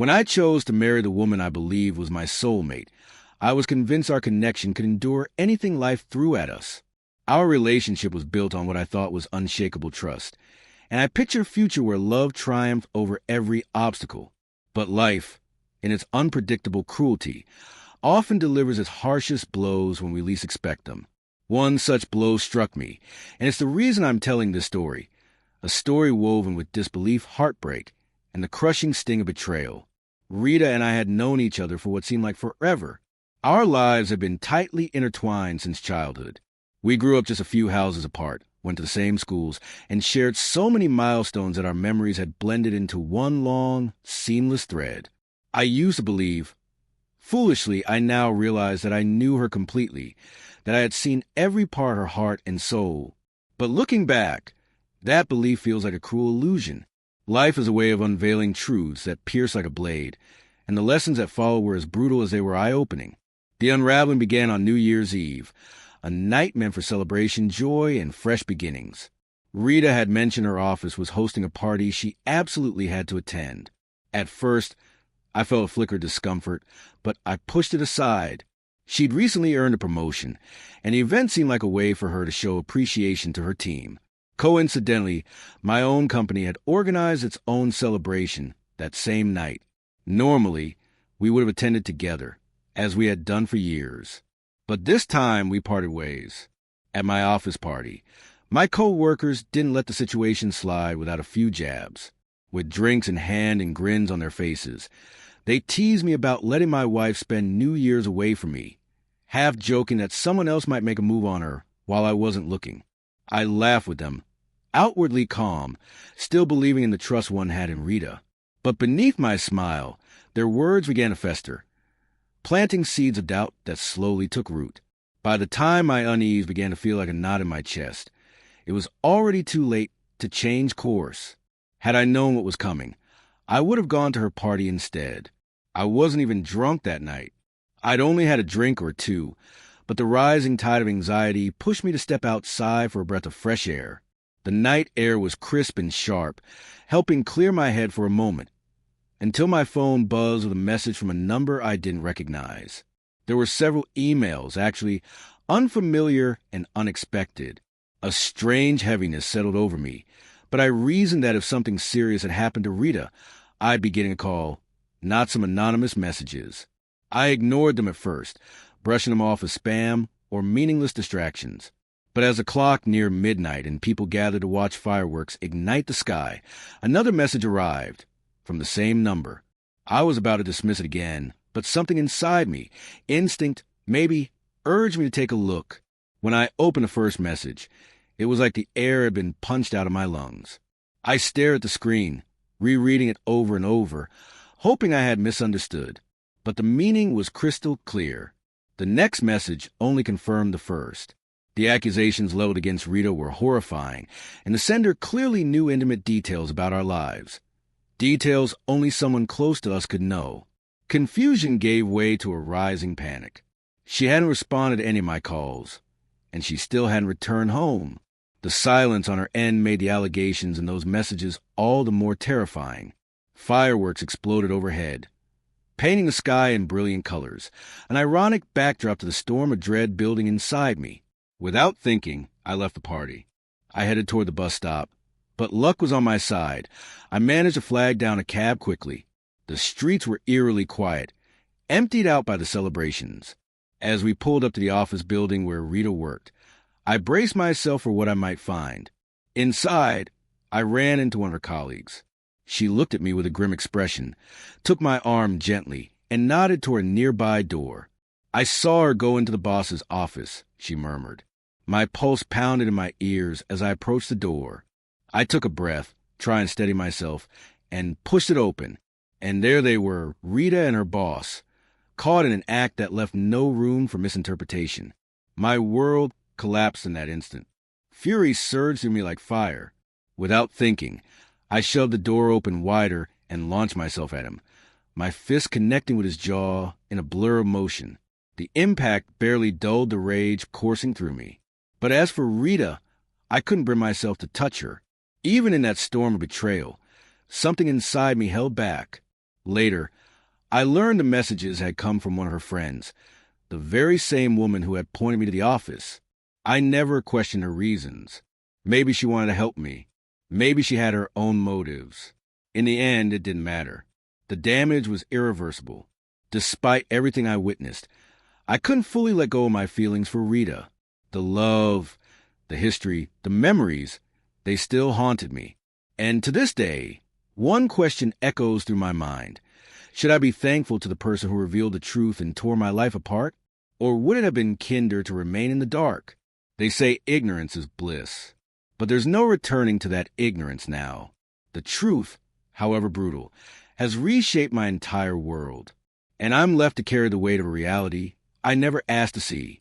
When I chose to marry the woman I believed was my soulmate, I was convinced our connection could endure anything life threw at us. Our relationship was built on what I thought was unshakable trust, and I pictured a future where love triumphed over every obstacle. But life, in its unpredictable cruelty, often delivers its harshest blows when we least expect them. One such blow struck me, and it's the reason I'm telling this story, a story woven with disbelief, heartbreak, and the crushing sting of betrayal. Rita and I had known each other for what seemed like forever. Our lives had been tightly intertwined since childhood. We grew up just a few houses apart, went to the same schools, and shared so many milestones that our memories had blended into one long, seamless thread. I used to believe, foolishly, I now realize that I knew her completely, that I had seen every part of her heart and soul. But looking back, that belief feels like a cruel illusion. Life is a way of unveiling truths that pierce like a blade, and the lessons that followed were as brutal as they were eye-opening. The unraveling began on New Year's Eve, a night meant for celebration, joy, and fresh beginnings. Rita had mentioned her office was hosting a party she absolutely had to attend. At first, I felt a flicker of discomfort, but I pushed it aside. She'd recently earned a promotion, and the event seemed like a way for her to show appreciation to her team. Coincidentally, my own company had organized its own celebration that same night. Normally, we would have attended together, as we had done for years. But this time, we parted ways. At my office party, my co-workers didn't let the situation slide without a few jabs. With drinks in hand and grins on their faces, they teased me about letting my wife spend New Year's away from me, half joking that someone else might make a move on her while I wasn't looking. I laughed with them, outwardly calm, still believing in the trust one had in Rita. But beneath my smile, their words began to fester, planting seeds of doubt that slowly took root. By the time my unease began to feel like a knot in my chest, it was already too late to change course. Had I known what was coming, I would have gone to her party instead. I wasn't even drunk that night. I'd only had a drink or two, but the rising tide of anxiety pushed me to step outside for a breath of fresh air. The night air was crisp and sharp, helping clear my head for a moment, until my phone buzzed with a message from a number I didn't recognize. There were several emails, actually unfamiliar and unexpected. A strange heaviness settled over me, but I reasoned that if something serious had happened to Rita, I'd be getting a call, not some anonymous messages. I ignored them at first, brushing them off as spam or meaningless distractions. But as the clock neared midnight and people gathered to watch fireworks ignite the sky, another message arrived, from the same number. I was about to dismiss it again, but something inside me, instinct, maybe, urged me to take a look. When I opened the first message, it was like the air had been punched out of my lungs. I stared at the screen, rereading it over and over, hoping I had misunderstood. But the meaning was crystal clear. The next message only confirmed the first. The accusations leveled against Rita were horrifying, and the sender clearly knew intimate details about our lives. Details only someone close to us could know. Confusion gave way to a rising panic. She hadn't responded to any of my calls, and she still hadn't returned home. The silence on her end made the allegations in those messages all the more terrifying. Fireworks exploded overhead, painting the sky in brilliant colors, an ironic backdrop to the storm of dread building inside me. Without thinking, I left the party. I headed toward the bus stop, but luck was on my side. I managed to flag down a cab quickly. The streets were eerily quiet, emptied out by the celebrations. As we pulled up to the office building where Rita worked, I braced myself for what I might find. Inside, I ran into one of her colleagues. She looked at me with a grim expression, took my arm gently, and nodded toward a nearby door. "I saw her go into the boss's office," she murmured. My pulse pounded in my ears as I approached the door. I took a breath, trying to steady myself, and pushed it open. And there they were, Rita and her boss, caught in an act that left no room for misinterpretation. My world collapsed in that instant. Fury surged through me like fire. Without thinking, I shoved the door open wider and launched myself at him, my fist connecting with his jaw in a blur of motion. The impact barely dulled the rage coursing through me. But as for Rita, I couldn't bring myself to touch her. Even in that storm of betrayal, something inside me held back. Later, I learned the messages had come from one of her friends, the very same woman who had pointed me to the office. I never questioned her reasons. Maybe she wanted to help me. Maybe she had her own motives. In the end, it didn't matter. The damage was irreversible. Despite everything I witnessed, I couldn't fully let go of my feelings for Rita. The love, the history, the memories, they still haunted me. And to this day, one question echoes through my mind. Should I be thankful to the person who revealed the truth and tore my life apart? Or would it have been kinder to remain in the dark? They say ignorance is bliss. But there's no returning to that ignorance now. The truth, however brutal, has reshaped my entire world. And I'm left to carry the weight of a reality I never asked to see.